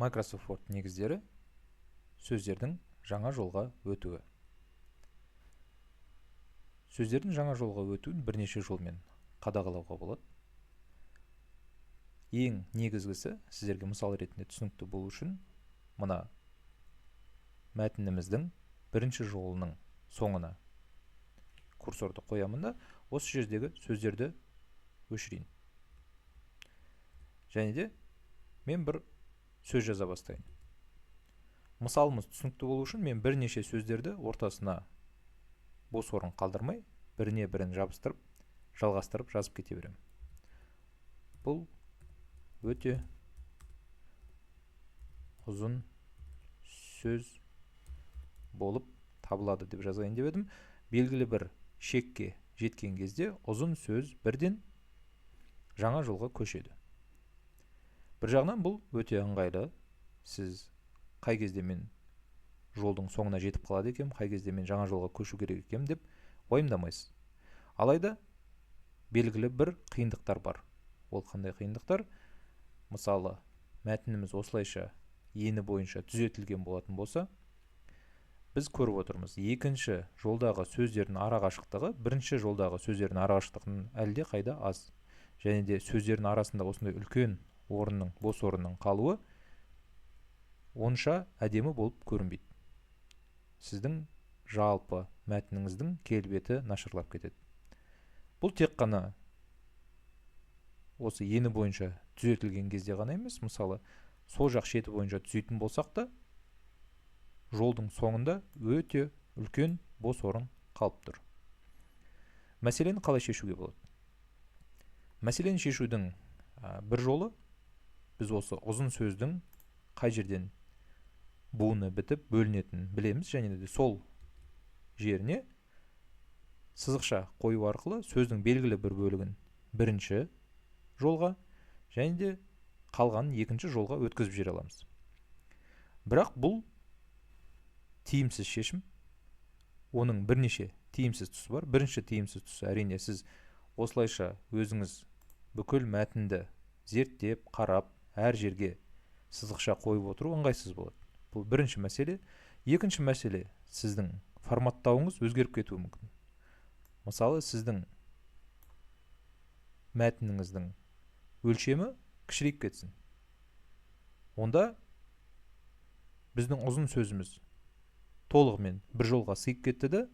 Microsoft Word негіздері сөздердің жаңа жолға өтуі. Сөздердің жаңа жолға өтуін бірнеше жолмен қадағалауға болады. Ең негізгісі сіздерге мысал ретінде түсінікті болу үшін мына мәтініміздің бірінші жолының соңына курсорды қоямын да осы жердегі сөздерді өшірейін. Және де мен бір сөз жаза бастайын. Мысалымыз түсінікті болу үшін мен бірнеше сөздерді ортасына бос орын қалдырмай, біріне бірін жабыстырып, жалғастырып жазып кете беремін. Бұл өте ұзын сөз болып табылады деп жазайын деп едім. Белгілі бір шекке жеткен кезде ұзын сөз бірден жаңа жолға көшеді. Бір жағынан бұл өте ыңғайлы. Сіз қай кезде мен жолдың соңына жетіп қалады екем, қай кезде мен жаңа жолға көшу керек екем деп уайымдамайсыз. Алайда белгілі бір қиындықтар бар. Ол қандай қиындықтар? Мысалы, мәтініміз осылайша ені бойынша түзетілген болатын болса, біз көріп отырмыз. Екінші жолдағы сөздердің арақашықтығы бірінші жолдағы сөздердің арақашықтығынан әлде қайда аз. Және де сөздердің арасында осындай үлкен орынның, бос орынның қалуы онша әдемі болып көрінбейді. Сіздің жалпы мәтініңіздің келбеті нашарлап кетеді. Бұл тек қана осы ені бойынша түзетілген кезде ғана емес, мысалы, сол жақ шеті бойынша түзейтін болсақ та, жолдың соңында өте үлкен бос орын қалып тұр. Мәселені қалай шешуге болады? Мәселені шешудің бір жолы, біз осы ұзын сөздің қай жерден буыны бітіп бөлінетінін білеміз, және де сол жеріне сызықша қою арқылы сөздің белгілі бір бөлігін бірінші жолға және де қалғанын екінші жолға өткізіп жібере аламыз. Бірақ бұл тиімсіз шешім. Оның бірнеше тиімсіз тұсы бар. Бірінші тиімсіз тұсы әрине сіз осылайша өзіңіз бүкіл мәтінді зерттеп, қарап, әр жерге сызықша қойып отыру ыңғайсыз болады. Бұл бірінші мәселе. Екінші мәселе, сіздің форматтауыңыз өзгеріп кетуі мүмкін. Мысалы, сіздің мәтініңіздің өлшемі кішірейіп кетсін. Онда біздің ұзын сөзіміз толығымен бір жолға сыйып кетті де,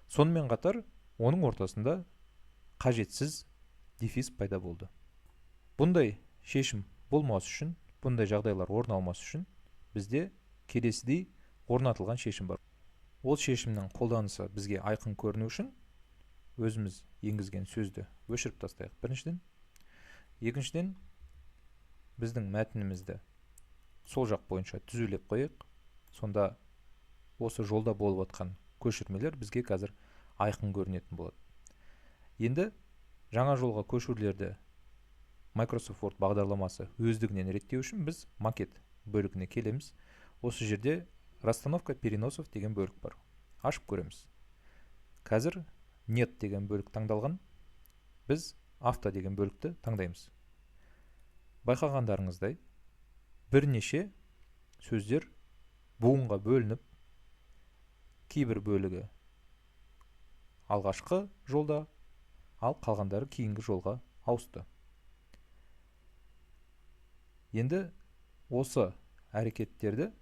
сонымен қатар оның ортасында қажетсіз дефис пайда болды. Бұндай шешім болмас үшін, бұндай жағдайлар орын алмас үшін бізде келесідей орнатылған шешім бар. Ол шешімнің қолданысы бізге айқын көріну үшін өзіміз енгізген сөзді өшіріп тастайық біріншіден. Екіншіден, біздің мәтінімізді сол жақ бойынша түзулеп қойық. Сонда осы жолда болып жатқан көшірмелер бізге қазір айқын көрінетін болады. Енді жаңа жолға көшірулерді Microsoft Word бағдарламасы өздігінен реттеу үшін біз макет бөлігіне келеміз. Осы жерде расстановка переносов деген бөлік бар. Ашып көреміз. Қазір нет деген бөлік таңдалған. Біз авто деген бөлікті таңдаймыз. Байқағандарыңыздай, бірнеше сөздер буынға бөлініп, кейбір бөлігі алғашқы жолда, ал қалғандары кейінгі жолға ауысты. Енді осы әрекеттерді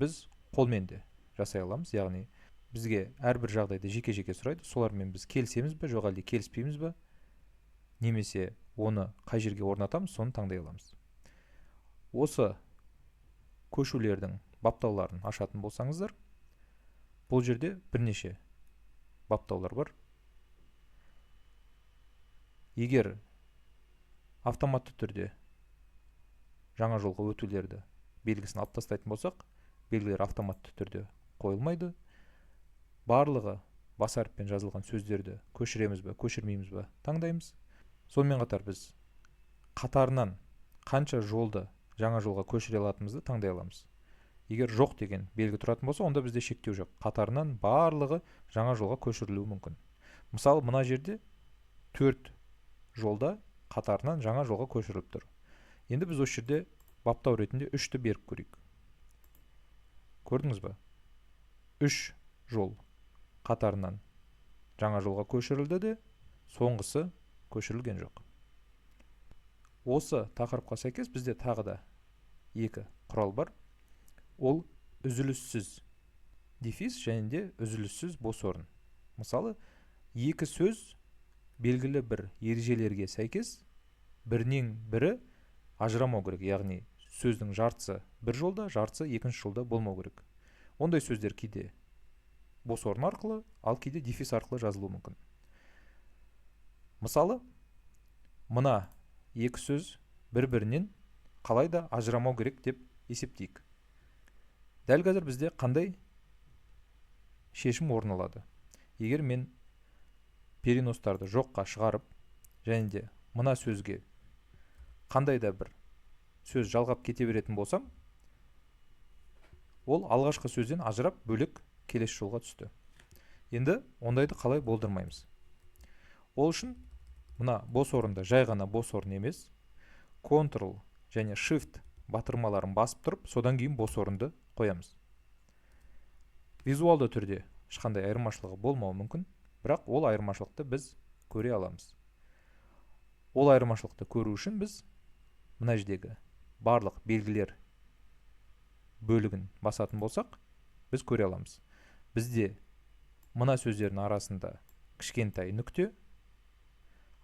біз қолмен де жасай аламыз, яғни бізге әрбір жағдайды жеке-жеке сұрайды. Солармен біз келісеміз бе, жоқ әлде келіспейміз бе, немесе оны қай жерге орнатамыз, соны таңдай аламыз. Осы көшулердің баптауларын ашатын болсаңыздар, бұл жерде бірнеше баптаулар бар. Егер автоматты түрде жаңа жолға өтулерді белгісін алып тастайтын болсақ, белгілер автоматты түрде қойылмайды. Барлығы бас әріппен жазылған сөздерді көшіреміз бе, көшірмейміз бе таңдаймыз. Сонымен қатар біз қатарынан қанша жолды жаңа жолға көшіре алатынымызды таңдай аламыз. Егер жоқ деген белгі тұратын болса, онда бізде шектеу жоқ. Қатарынан барлығы жаңа жолға көшірілуі мүмкін. Мысалы, мына жерде 4 жолда қатарынан жаңа жолға көшіріліп тұр. Енді біз осы жерде баптау ретінде 3-ті беріп көрейік. Көрдіңіз ба? 3 жол қатарынан жаңа жолға көшірілді де, соңғысы көшірілген жоқ. Осы тақырыпқа сәйкес бізде тағы да екі құрал бар. Ол үзіліссіз дефис және де үзіліссіз бос орын. Мысалы, екі сөз белгілі бір ережелерге сәйкес бірінен бірі ажырамау керек, яғни сөздің жартысы бір жолда, жартысы екінші жолда болмау керек. Ондай сөздер кейде бос орын арқылы, ал кейде дефис арқылы жазылуы мүмкін. Мысалы, мына екі сөз бір-бірінен қалайда ажырамау керек деп есептейік. Дәл қазір бізде қандай шешім орын алады? Егер мен переностарды жоққа шығарып, және де мына сөзге қандай да бір сөз жалғап кете беретін болсам, ол алғашқы сөзден ажырап бөлек келесі жолға түсті. Енді ондайды қалай болдырмаймыз? Ол үшін мына бос орында жай ғана бос орын емес, Ctrl және Shift батырмаларын басып тұрып, содан кейін бос орынды қоямыз. Визуалды түрде ешқандай айырмашылығы болмауы мүмкін, бірақ ол айырмашылықты біз көре аламыз. Ол айырмашылықты көру үшін біз мына жердегі барлық белгілер бөлігін басатын болсақ, біз көре аламыз. Бізде мына сөздердің арасында кішкентай нүкте,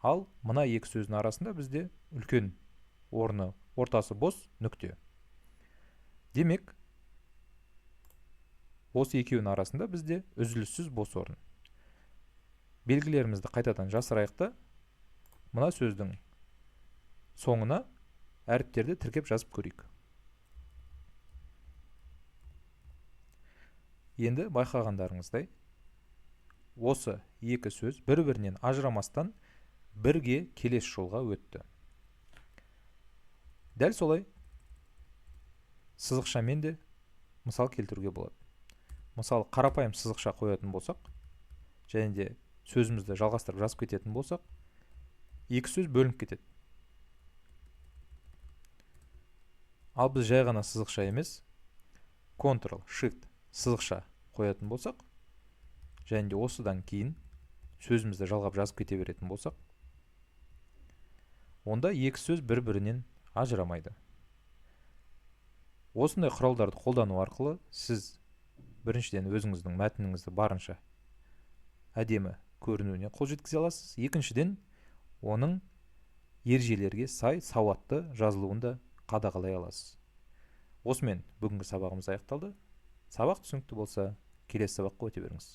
ал мына екі сөздің арасында бізде үлкен орны, ортасы бос нүкте. Демек, осы екеуінің арасында бізде үзіліссіз бос орын. Белгілерімізді қайтадан жасырайық та, мына сөздің соңына әріптерді тіркеп жазып көрейік. Енді байқағандарыңыздай, осы екі сөз бір-бірінен ажырамастан бірге келесі жолға өтті. Дәл солай сызықшамен де мысал келтіруге болады. Мысалы, қарапайым сызықша қоятын болсақ, және де сөзімізді жалғастырып жазып кететін болсақ, екі сөз бөлініп кетеді. Ал біз жай ғана сызықша емес, Ctrl, Shift, сызықша қоятын болсақ, және де осыдан кейін сөзімізді жалғап жазып кете беретін болсақ, онда екі сөз бір-бірінен ажырамайды. Осындай құралдарды қолдану арқылы сіз біріншіден өзіңіздің мәтініңізді барынша әдемі көрінуіне қол жеткізе аласыз. Екіншіден, оның ережелерге сай сауатты жазылуын да қадағалай аласыз. Осымен бүгінгі сабағымыз аяқталды. Сабақ түсінікті болса, келесі сабаққа өте беріңіз.